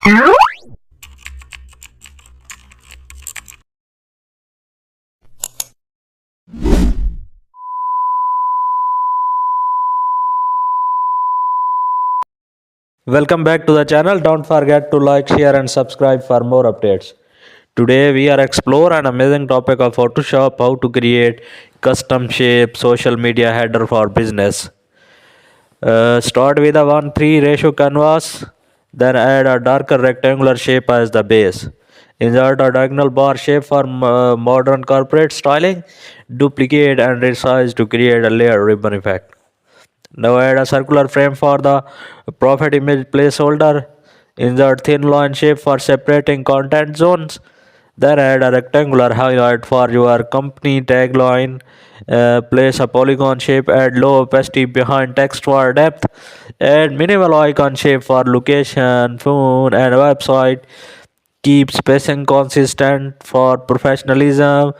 Welcome back to the channel. Don't forget to like, share and subscribe for more updates. Today we are explore an amazing topic of Photoshop, how to create custom shape social media header for business. Start with a 1:3 ratio canvas, then add a darker rectangular shape as the base. Insert a diagonal bar shape for modern corporate styling. Duplicate and resize to create a layered ribbon effect. Now add a circular frame for the profit image placeholder. Insert thin line shape for separating content zones. Then add a rectangular highlight for your company tagline. Place a polygon shape. Add low opacity behind text for depth. Add minimal icon shape for location, phone, and website. Keep spacing consistent for professionalism.